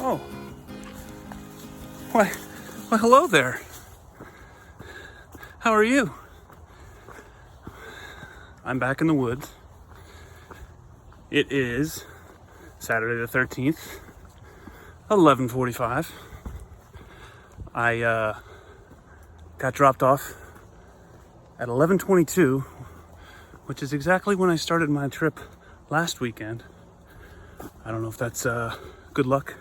Oh, why, hello there. How are you? I'm back in the woods. It is Saturday the 13th, 11:45. I got dropped off at 11:22, which is exactly when I started my trip last weekend. I don't know if that's good luck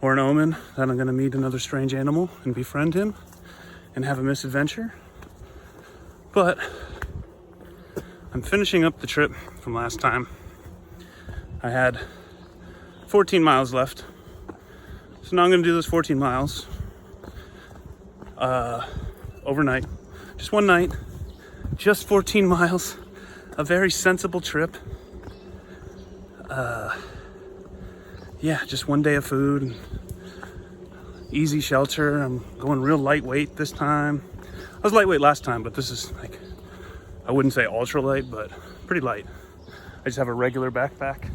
or an omen that I'm going to meet another strange animal and befriend him and have a misadventure. But I'm finishing up the trip from last time. I had 14 miles left. So now I'm going to do those 14 miles overnight. Just one night. Just 14 miles. A very sensible trip. Yeah, just one day of food and easy shelter. I'm going real lightweight this time. I was lightweight last time, but this is like, I wouldn't say ultra light, but pretty light. I just have a regular backpack.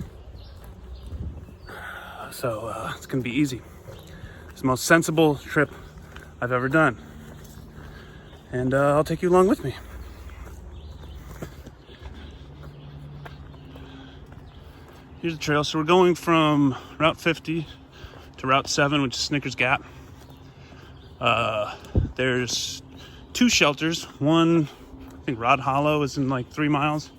So it's gonna be easy. It's the most sensible trip I've ever done. And I'll take you along with me. Here's the trail. So we're going from Route 50 to Route 7, which is Snickers Gap. There's two shelters. One, I think Rod Hollow, is in like 3 miles.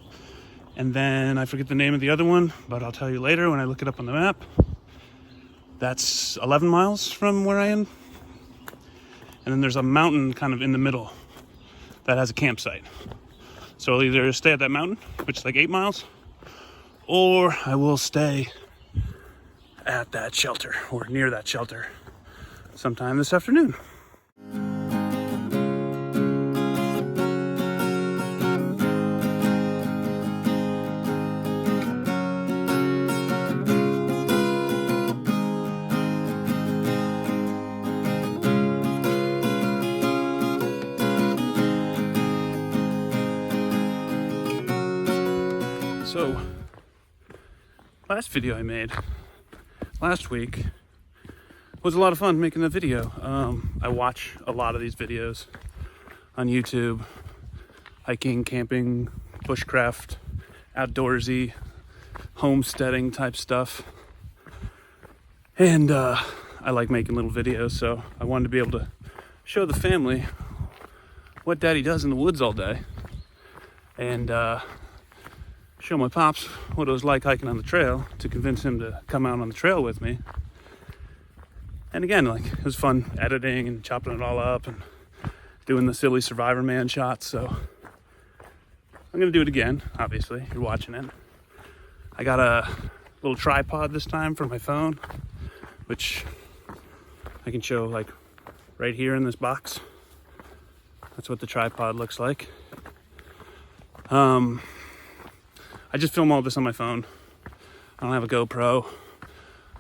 And then I forget the name of the other one, but I'll tell you later when I look it up on the map. That's 11 miles from where I am. And then there's a mountain kind of in the middle that has a campsite. So I'll either stay at that mountain, which is like 8 miles, or I will stay at that shelter or near that shelter sometime this afternoon. So, last video I made last week was a lot of fun making the video. I watch a lot of these videos on YouTube. Hiking, camping, bushcraft, outdoorsy, homesteading type stuff. And I like making little videos, so I wanted to be able to show the family what Daddy does in the woods all day. And show my pops what it was like hiking on the trail to convince him to come out on the trail with me. And again, like, it was fun editing and chopping it all up and doing the silly Survivor Man shots. So I'm gonna do it again. Obviously, you're watching it. I got a little tripod this time for my phone, which I can show like right here in this box. That's what the tripod looks like. I just film all this on my phone. I don't have a GoPro.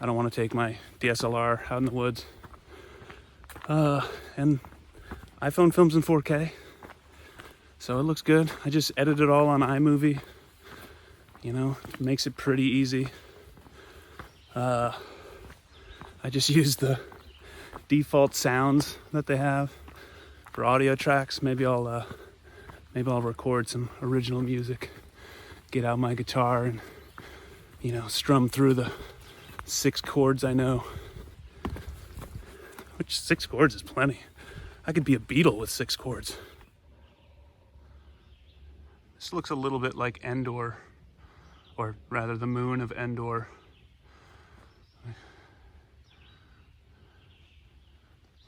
I don't want to take my DSLR out in the woods. And iPhone films in 4K. So it looks good. I just edit it all on iMovie. You know, it makes it pretty easy. I just use the default sounds that they have for audio tracks. Maybe I'll record some original music. Get out my guitar and, you know, strum through the 6 chords I know. Which 6 chords is plenty. I could be a Beatle with 6 chords. This looks a little bit like Endor, or rather the moon of Endor.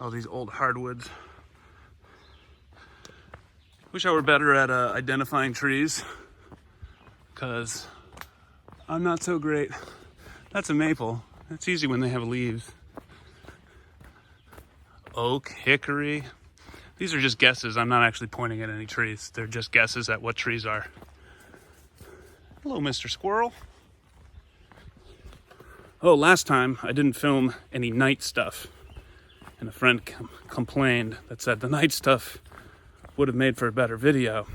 All these old hardwoods. Wish I were better at identifying trees, because I'm not so great. That's a maple. It's easy when they have leaves. Oak, hickory. These are just guesses. I'm not actually pointing at any trees. They're just guesses at what trees are. Hello, Mr. Squirrel. Oh, last time I didn't film any night stuff. And a friend complained that said the night stuff would have made for a better video.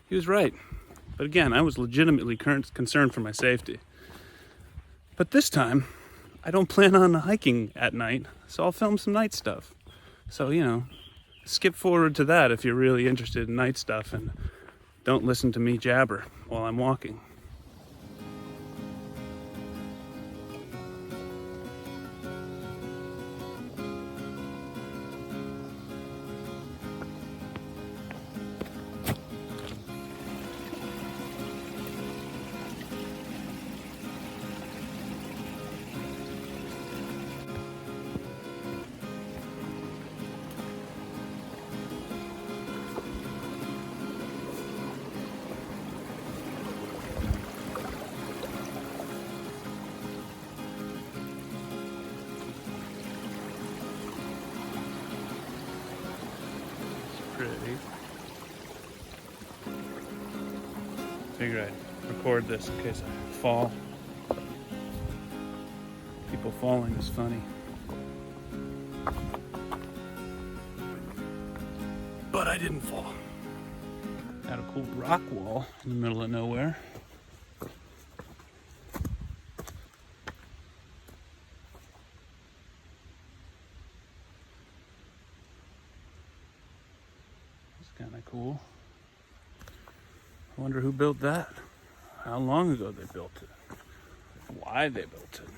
He was right. But again, I was legitimately concerned for my safety. But this time, I don't plan on hiking at night, so I'll film some night stuff. So, you know, skip forward to that if you're really interested in night stuff, and don't listen to me jabber while I'm walking. Pretty. Figure I'd record this in case I fall. People falling is funny. But I didn't fall. Got a cool rock wall in the middle of nowhere. Kind of cool. I wonder who built that, how long ago they built it, why they built it.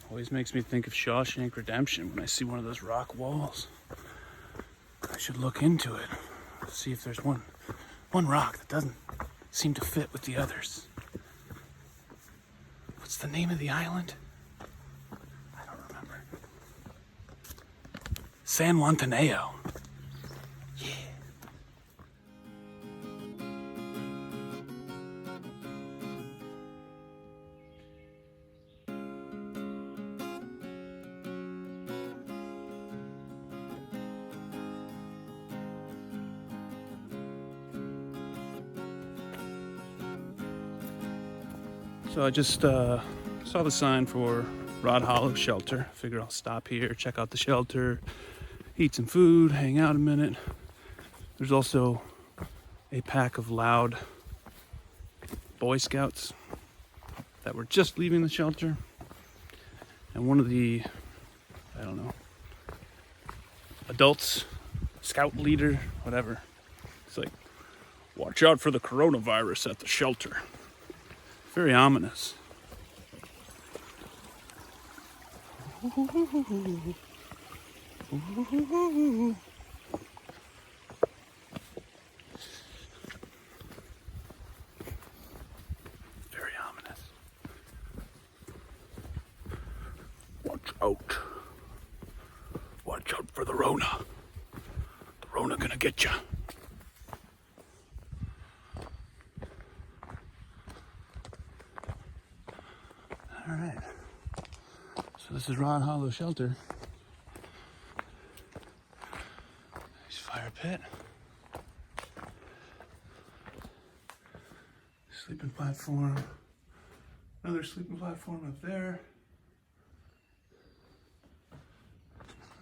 Always makes me think of Shawshank Redemption when I see one of those rock walls. I should look into it, see if there's one rock that doesn't seem to fit with the others. What's the name of the island? I don't remember. San Juantaneo. So I just saw the sign for Rod Hollow Shelter. Figure I'll stop here, check out the shelter, eat some food, hang out a minute. There's also a pack of loud Boy Scouts that were just leaving the shelter. And one of the, I don't know, adults, scout leader, whatever. It's like, watch out for the coronavirus at the shelter. Very ominous. Very ominous. Watch out. Watch out for the Rona. The Rona gonna get ya. All right, so this is Rod Hollow Shelter. Nice fire pit. Sleeping platform. Another sleeping platform up there.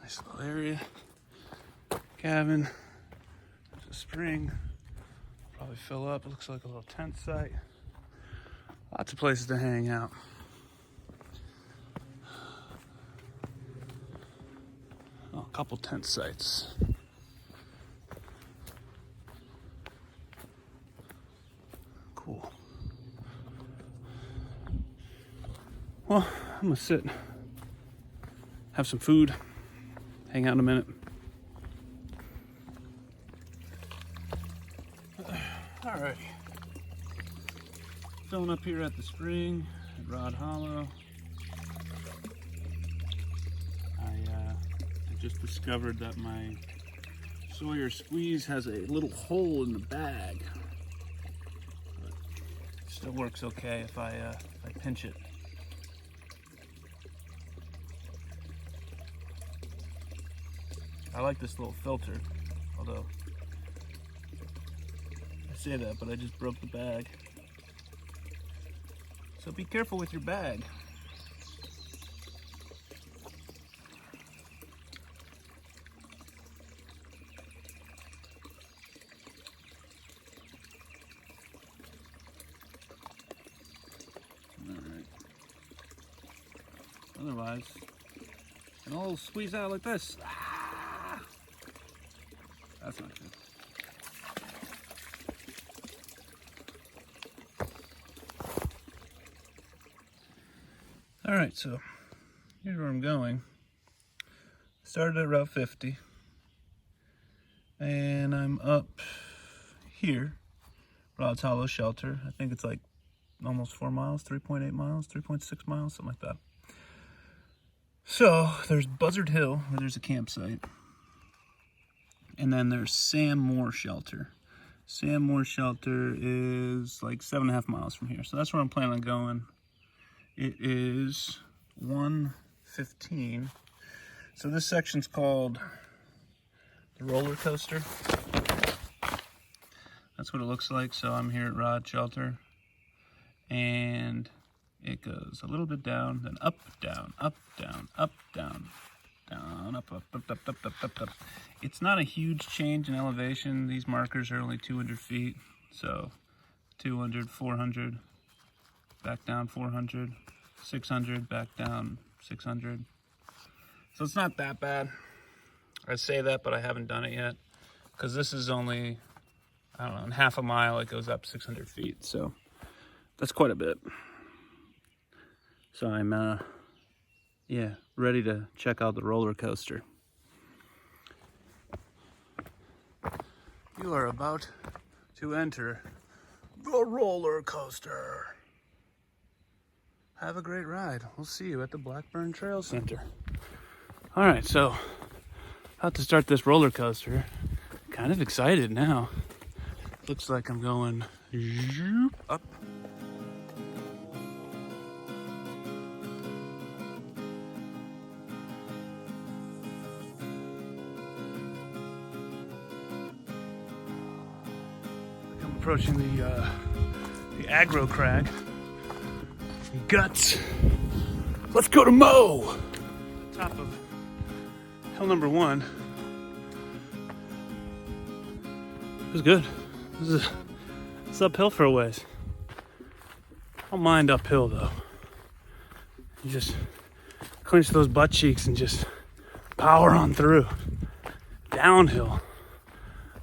Nice little area. Cabin. There's a spring. Probably fill up. It looks like a little tent site. Lots of places to hang out. A couple tent sites. Cool. Well, I'm gonna sit, have some food, hang out a minute. Alrighty. Filling up here at the spring at Rod Hollow. I just discovered that my Sawyer squeeze has a little hole in the bag. But it still works okay if I pinch it. I like this little filter, although I say that, but I just broke the bag. So be careful with your bag. Otherwise, and I'll squeeze out like this. Ah! That's not good. All right, so here's where I'm going. Started at Route 50, and I'm up here, Rod's Hollow Shelter. I think it's like almost 4 miles, 3.8 miles, 3.6 miles, something like that. So there's Buzzard Hill, where there's a campsite, and then there's Sam Moore Shelter. Sam Moore Shelter is like 7.5 miles from here, so that's where I'm planning on going. It is 1:15. So this section's called the roller coaster. That's what it looks like. So I'm here at Rod Shelter, and it goes a little bit down, then up, down, up, down, up, down, down, up, up, up, up, up, up, up, up. It's not a huge change in elevation. These markers are only 200 feet. So 200, 400, back down 400, 600, back down 600. So it's not that bad. I say that, but I haven't done it yet, because this is only, I don't know, in half a mile it goes up 600 feet. So that's quite a bit. So I'm, yeah, ready to check out the roller coaster. You are about to enter the roller coaster. Have a great ride. We'll see you at the Blackburn Trail Center. All right, so about to start this roller coaster. Kind of excited now. Looks like I'm going up. I'm approaching the aggro crag. Guts. Let's go to Mo. Top of hill number 1. It was good. It's uphill for a ways. I don't mind uphill though. You just clench those butt cheeks and just power on through. Downhill.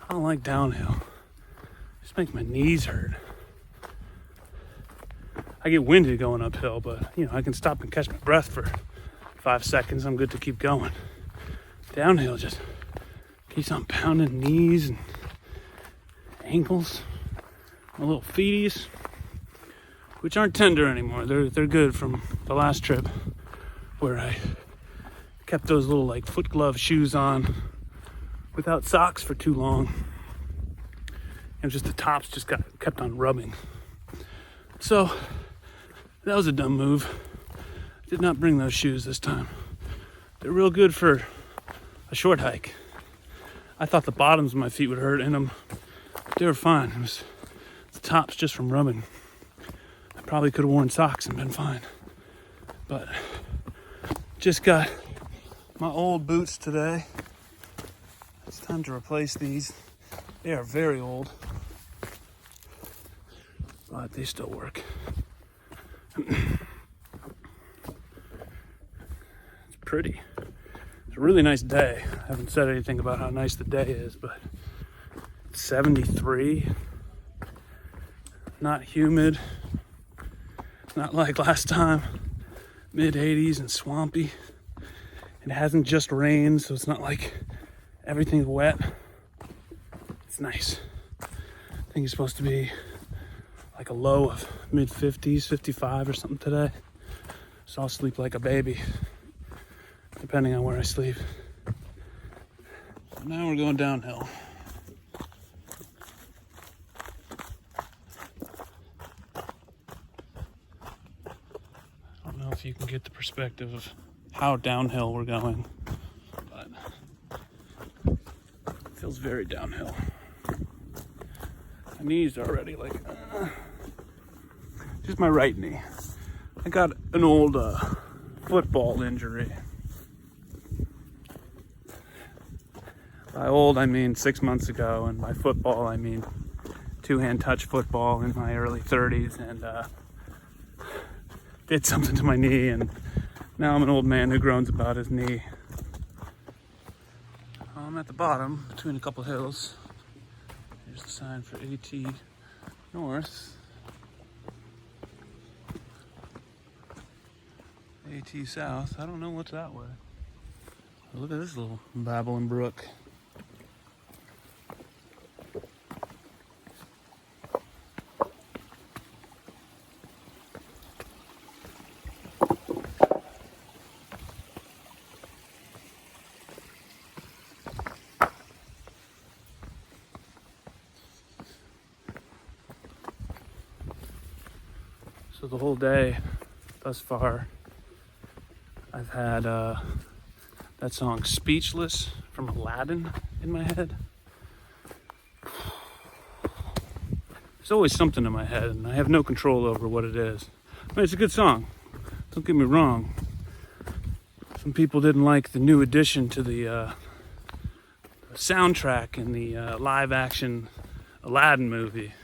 I don't like downhill. It just makes my knees hurt. I get winded going uphill, but you know, I can stop and catch my breath for 5 seconds. I'm good to keep going. Downhill just keeps on pounding knees and ankles, my little feeties, which aren't tender anymore. They're good from the last trip where I kept those little like foot glove shoes on without socks for too long, and just the tops just kept on rubbing. So that was a dumb move. Did not bring those shoes this time. They're real good for a short hike. I thought the bottoms of my feet would hurt in them, but they were fine. It was the tops just from rubbing. I probably could have worn socks and been fine. But just got my old boots today. It's time to replace these. They are very old, but they still work. It's pretty. It's a really nice day. I haven't said anything about how nice the day is, but it's 73. Not humid. Not like last time. Mid 80s and swampy. It hasn't just rained, so it's not like everything's wet. It's nice. I think it's supposed to be like a low of mid 50s, 55 or something today. So I'll sleep like a baby, depending on where I sleep. So now we're going downhill. I don't know if you can get the perspective of how downhill we're going, but it feels very downhill. My knees are already like, just my right knee. I got an old football injury. By old, I mean 6 months ago, and by football, I mean two-hand touch football in my early 30s, and did something to my knee, and Now I'm an old man who groans about his knee. I'm at the bottom between a couple hills. Here's the sign for AT North. AT South. I don't know what's that way. Look at this little babbling brook. So the whole day thus far, I've had that song Speechless from Aladdin in my head. There's always something in my head, and I have no control over what it is. I mean, it's a good song, don't get me wrong. Some people didn't like the new addition to the soundtrack in the live action Aladdin movie.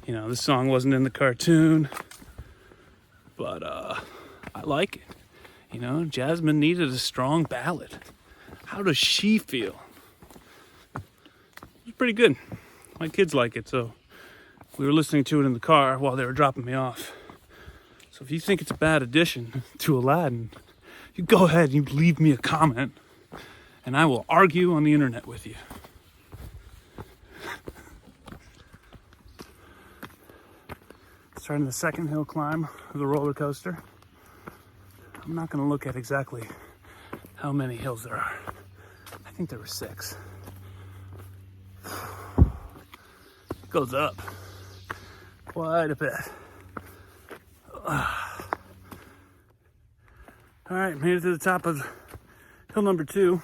You know, this song wasn't in the cartoon, but I like it. You know, Jasmine needed a strong ballad. How does she feel? It's pretty good. My kids like it, so we were listening to it in the car while they were dropping me off. So if you think it's a bad addition to Aladdin, you go ahead and you leave me a comment, and I will argue on the internet with you. Starting the second hill climb of the roller coaster. I'm not going to look at exactly how many hills there are. I think there were 6. It goes up quite a bit. All right, made it to the top of hill number 2.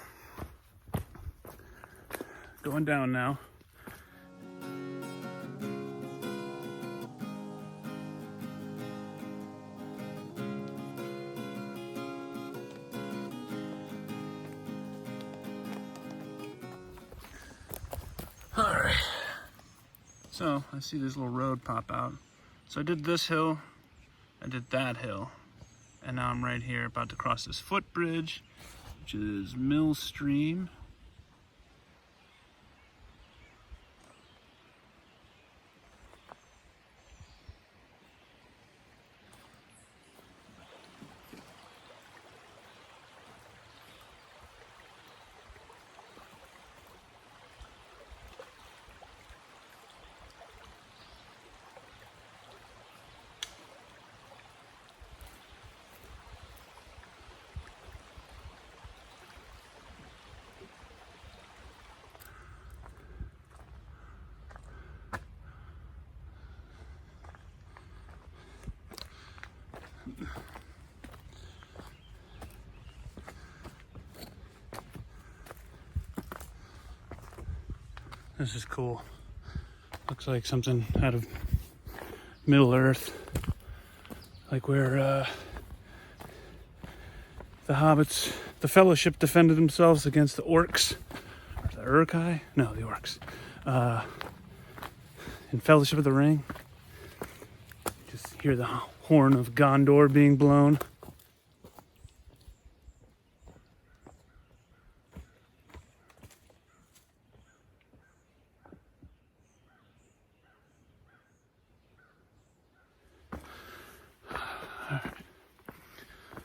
Going down now. All right, so I see this little road pop out. So I did this hill, I did that hill, and now I'm right here about to cross this footbridge, which is Mill Stream. This is cool. Looks like something out of Middle Earth. Like where the hobbits, the Fellowship defended themselves against the orcs. Or the Uruk-hai? No, the orcs. In Fellowship of the Ring. Just hear the horn of Gondor being blown.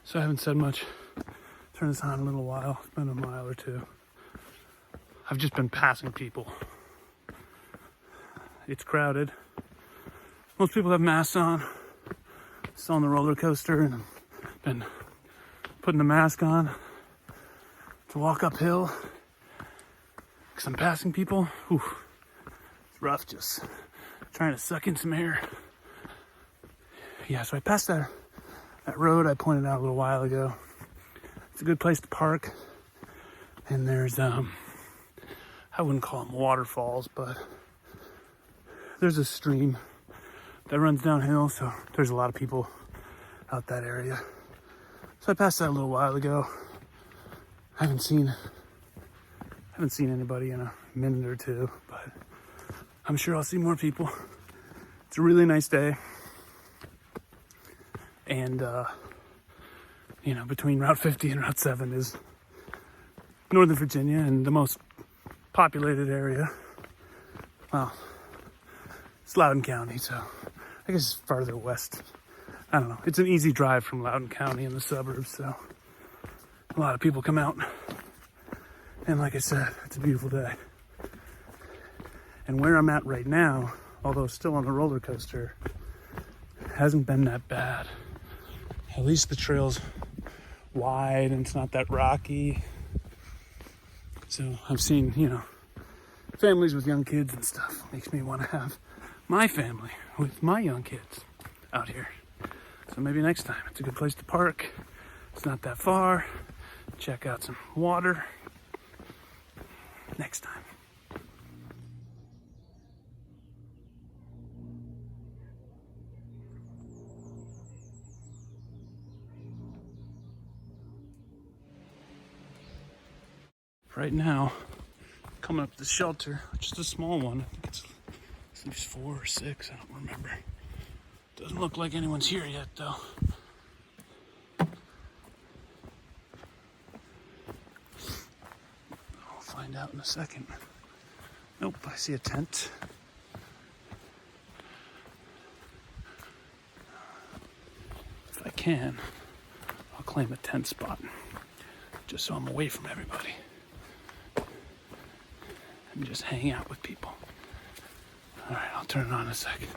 So I haven't said much. Turn this on a little while. It's been a mile or two. I've just been passing people. It's crowded. Most people have masks on. Still on the roller coaster, and I've been putting the mask on to walk uphill because I'm passing people. Whew. It's rough just trying to suck in some air. Yeah, so I passed that road I pointed out a little while ago. It's a good place to park. And there's, I wouldn't call them waterfalls, but there's a stream that runs downhill, so there's a lot of people out that area. So I passed that a little while ago. I haven't seen anybody in a minute or two, but I'm sure I'll see more people. It's a really nice day. And you know, between Route 50 and Route 7 is Northern Virginia, and the most populated area, well, it's Loudoun County, so I guess it's farther west. I don't know. It's an easy drive from Loudoun County in the suburbs, so a lot of people come out. And like I said, it's a beautiful day. And where I'm at right now, although still on the roller coaster, hasn't been that bad. At least the trail's wide and it's not that rocky. So I've seen, you know, families with young kids and stuff. Makes me want to have my family with my young kids out here. So maybe next time. It's a good place to park. It's not that far. Check out some water. Next time. Right now, coming up to the shelter, which is a small one. I think it's at least 4 or 6, I don't remember. Doesn't look like anyone's here yet, though. I'll find out in a second. Nope, I see a tent. If I can, I'll claim a tent spot, just so I'm away from everybody. And just hang out with people. All right, I'll turn it on in a second.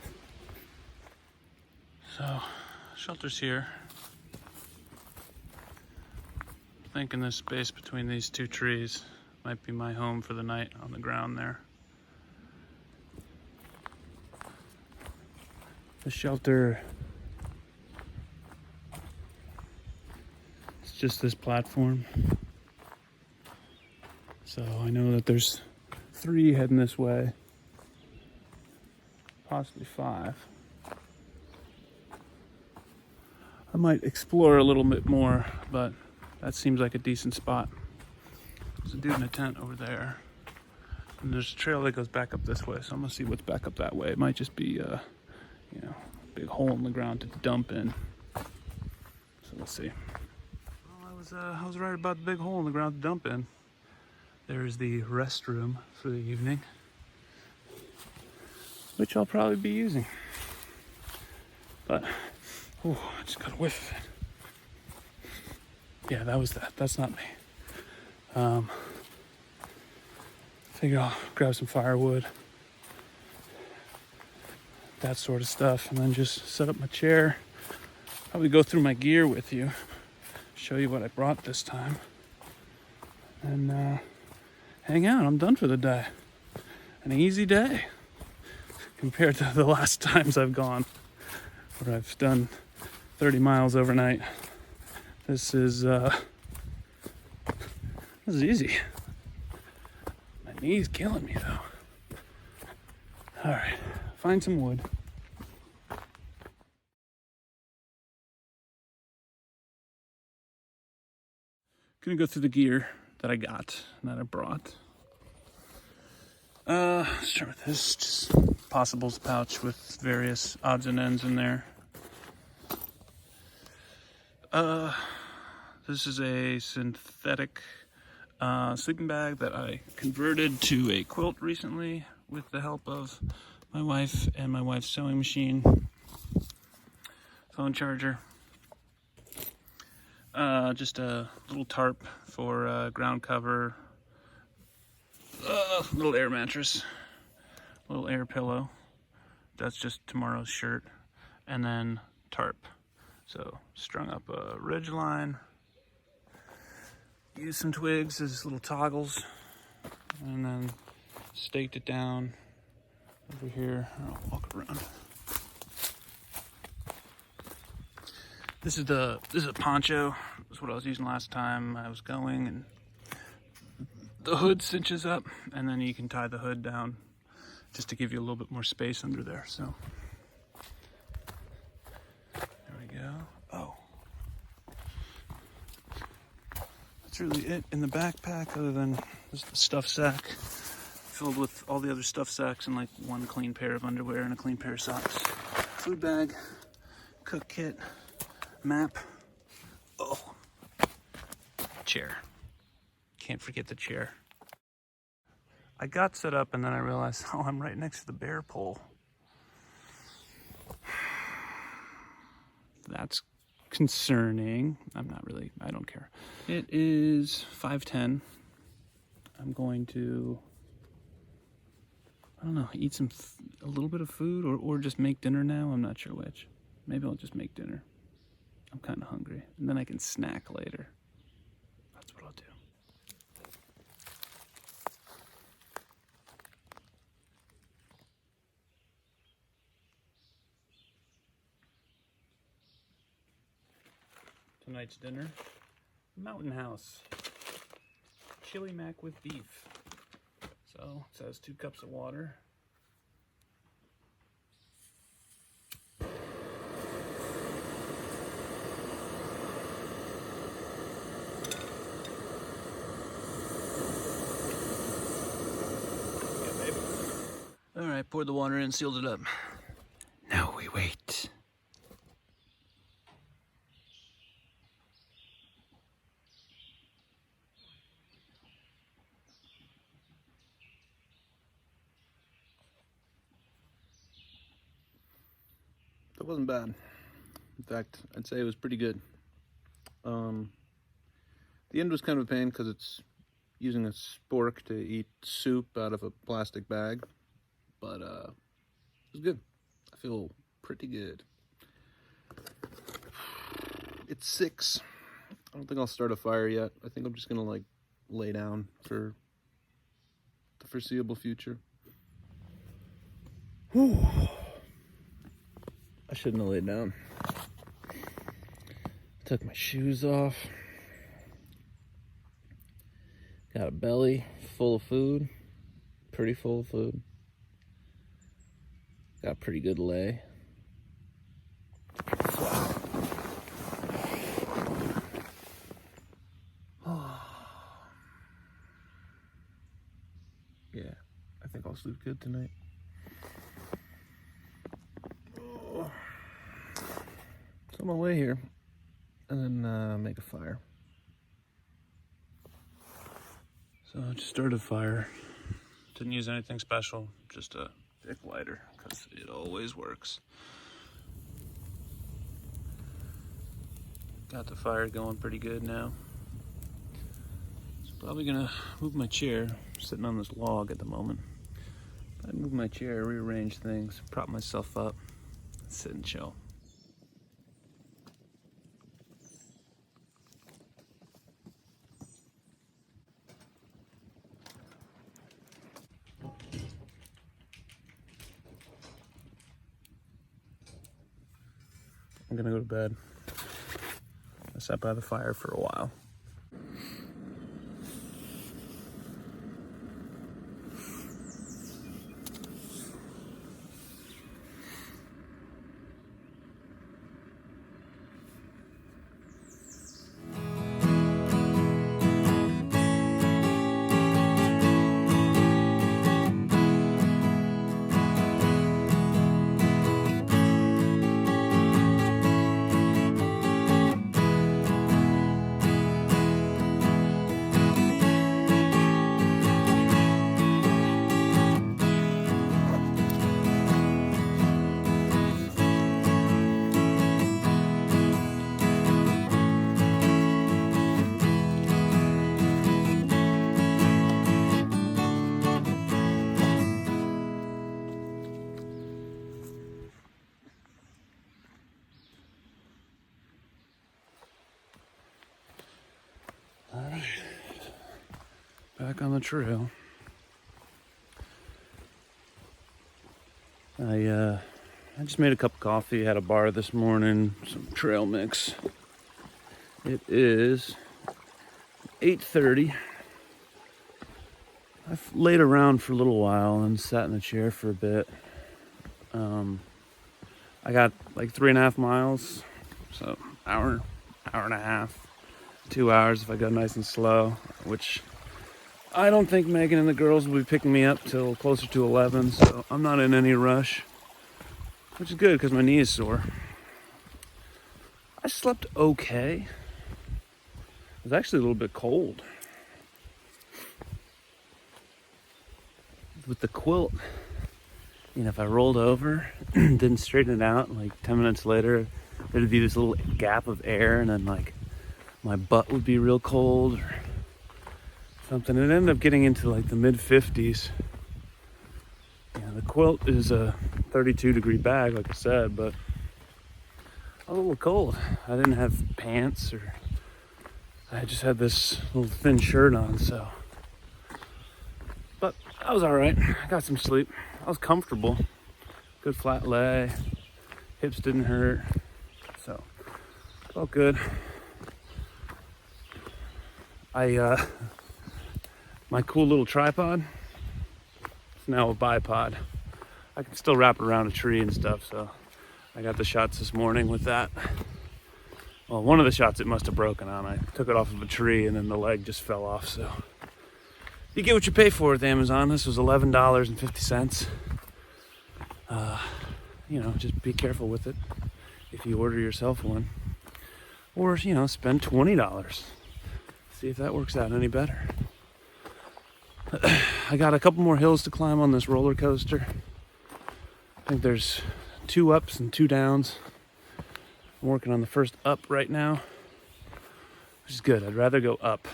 So, shelter's here. I think in this space between these two trees might be my home for the night on the ground there. The shelter, it's just this platform. So I know that there's 3 heading this way, possibly 5. I might explore a little bit more, but that seems like a decent spot. There's a dude in a tent over there, and there's a trail that goes back up this way, so I'm gonna see what's back up that way. It might just be, you know, a big hole in the ground to dump in. So we'll see. Well, I was right about the big hole in the ground to dump in. There's the restroom for the evening, which I'll probably be using. But, oh, I just got a whiff of it. Yeah, that was that. That's not me. Figure I'll grab some firewood, that sort of stuff, and then just set up my chair. Probably go through my gear with you, show you what I brought this time, and hang out. I'm done for the day. An easy day compared to the last times I've gone, where I've done 30 miles overnight. This is easy. My knee's killing me though. All right, find some wood. Gonna go through the gear that I got, that I brought. Let's start with this, just Possibles pouch with various odds and ends in there. This is a synthetic sleeping bag that I converted to a quilt recently with the help of my wife and my wife's sewing machine. Phone charger. Just a little tarp for ground cover, little air mattress, little air pillow. That's just tomorrow's shirt, and then tarp. So strung up a ridge line, used some twigs as little toggles, and then staked it down over here. I'll walk around. This is a poncho. That's what I was using last time I was going, and the hood cinches up, and then you can tie the hood down just to give you a little bit more space under there. So there we go. Oh, that's really it in the backpack, other than just the stuff sack filled with all the other stuff sacks and like one clean pair of underwear and a clean pair of socks. Food bag, cook kit, map. Oh, chair. Can't forget the chair. I got set up and then I realized, oh, I'm right next to the bear pole. That's concerning. I'm not really, I don't care. It is 5:10. I'm going to, I don't know, eat a little bit of food or just make dinner now. I'm not sure which. Maybe I'll just make dinner. I'm kind of hungry. And then I can snack later. That's what I'll do. Tonight's dinner, Mountain House. Chili mac with beef. So it says 2 cups of water. All right, poured the water in, sealed it up. Now we wait. That wasn't bad. In fact, I'd say it was pretty good. The end was kind of a pain because it's using a spork to eat soup out of a plastic bag, but it was good. I feel pretty good. It's 6. I don't think I'll start a fire yet. I think I'm just gonna like lay down for the foreseeable future. Whew. I shouldn't have laid down. Took my shoes off. Got a belly full of food. Pretty full of food. Got a pretty good lay. Yeah, I think I'll sleep good tonight. So I'm gonna lay here and then make a fire. So I just started a fire. Didn't use anything special, just a thick lighter, because it always works. Got the fire going pretty good now. So probably gonna move my chair. I'm sitting on this log at the moment. I move my chair, rearrange things, prop myself up, sit and chill. I'm gonna go to bed. I sat by the fire for a while. Back on the trail. I just made a cup of coffee, had a bar this morning, some trail mix. It is 8:30. I've laid around for a little while and sat in the chair for a bit. I got like 3.5 miles, so hour and a half, 2 hours if I go nice and slow, which I don't think Megan and the girls will be picking me up till closer to 11, so I'm not in any rush, which is good because my knee is sore. I slept okay. was actually a little bit cold. With the quilt, you know, if I rolled over, didn't straighten it out, like 10 minutes later, there'd be this little gap of air, and then like my butt would be real cold or something. It ended up getting into like the mid 50s. You know, the quilt is a 32-degree bag, like I said, but a little cold. I didn't have pants, or I just had this little thin shirt on, so. But I was all right. I got some sleep. I was comfortable. Good flat lay. Hips didn't hurt. So, felt good. My cool little tripod, it's now a bipod. I can still wrap it around a tree and stuff, so I got the shots this morning with that. Well, one of the shots it must have broken on. I took it off of a tree and then the leg just fell off, so. You get what you pay for with Amazon. This was $11.50. You know, just be careful with it if you order yourself one. Or, you know, spend $20. See if that works out any better. I got a couple more hills to climb on this roller coaster. I think there's 2 ups and 2 downs. I'm working on the first up right now, which is good. I'd rather go up.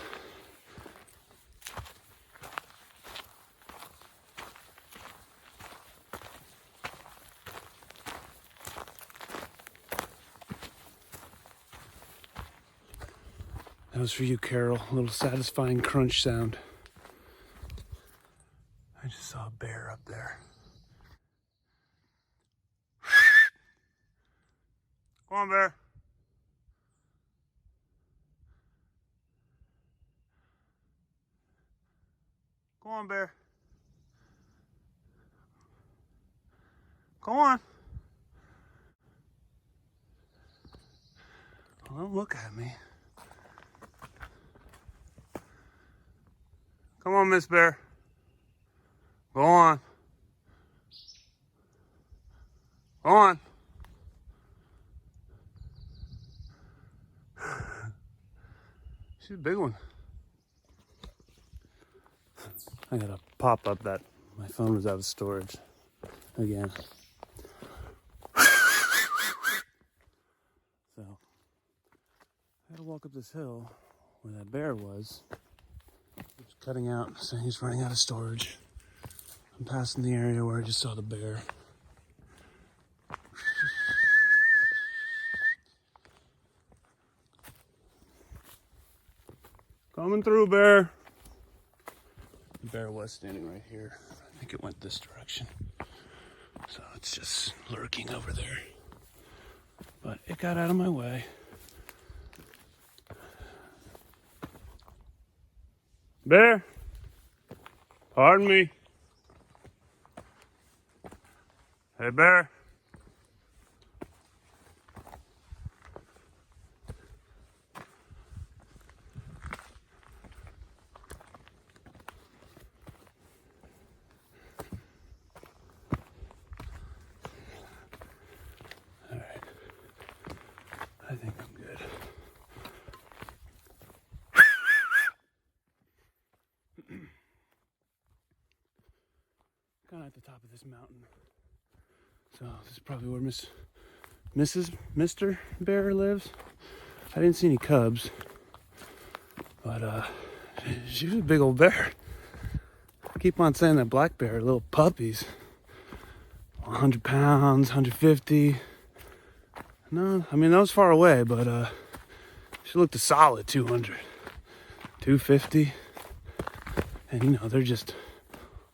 That was for you, Carol. A little satisfying crunch sound. I just saw a bear up there. Come on, bear. Go on, bear. Go on. Well, don't look at me. Come on, Miss Bear. Go on. Go on. She's a big one. I gotta pop up that my phone was out of storage again. So I gotta walk up this hill where that bear was. It's cutting out, so he's running out of storage. I'm passing the area where I just saw the bear. Coming through, bear. The bear was standing right here. I think it went this direction. So it's just lurking over there. But it got out of my way. Bear, pardon me. Hey, bear. All right. I think I'm good. Kind of at the top of this mountain. So this is probably where Mr. Bear lives. I didn't see any cubs, but she was a big old bear. I keep on saying that black bear are little puppies. 100 pounds, 150. No, I mean, that was far away, but she looked a solid 200, 250. And you know, they're just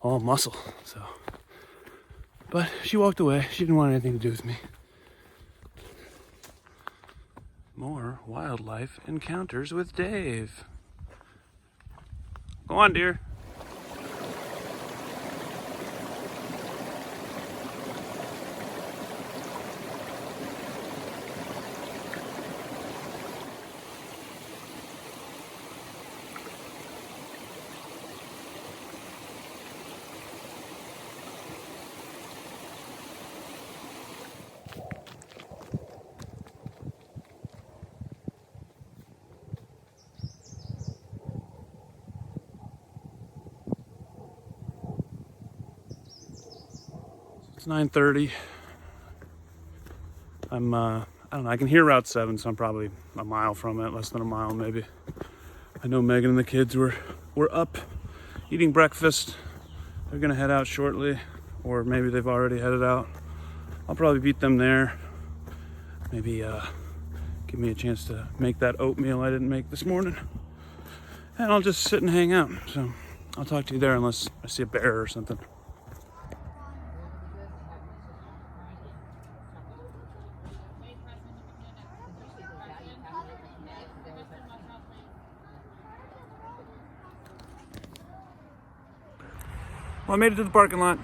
all muscle, so. But she walked away. She didn't want anything to do with me. More wildlife encounters with Dave. Go on, dear. It's 9:30. I don't know, I can hear Route 7, so I'm probably a mile from it, less than a mile maybe. I know Megan and the kids were up eating breakfast. They're gonna head out shortly, or maybe they've already headed out. I'll probably beat them there. Maybe give me a chance to make that oatmeal I didn't make this morning. And I'll just sit and hang out. So I'll talk to you there unless I see a bear or something. Well, I made it to the parking lot.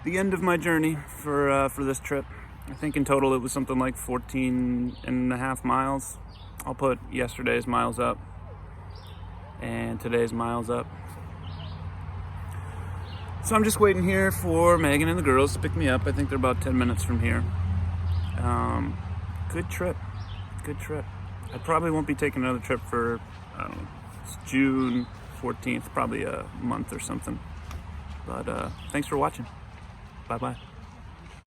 The end of my journey for this trip. I think in total it was something like 14 and a half miles. I'll put yesterday's miles up and today's miles up. So I'm just waiting here for Megan and the girls to pick me up. I think they're about 10 minutes from here. Good trip. I probably won't be taking another trip for, I don't know, it's June 14th, probably a month or something. But thanks for watching. Bye-bye.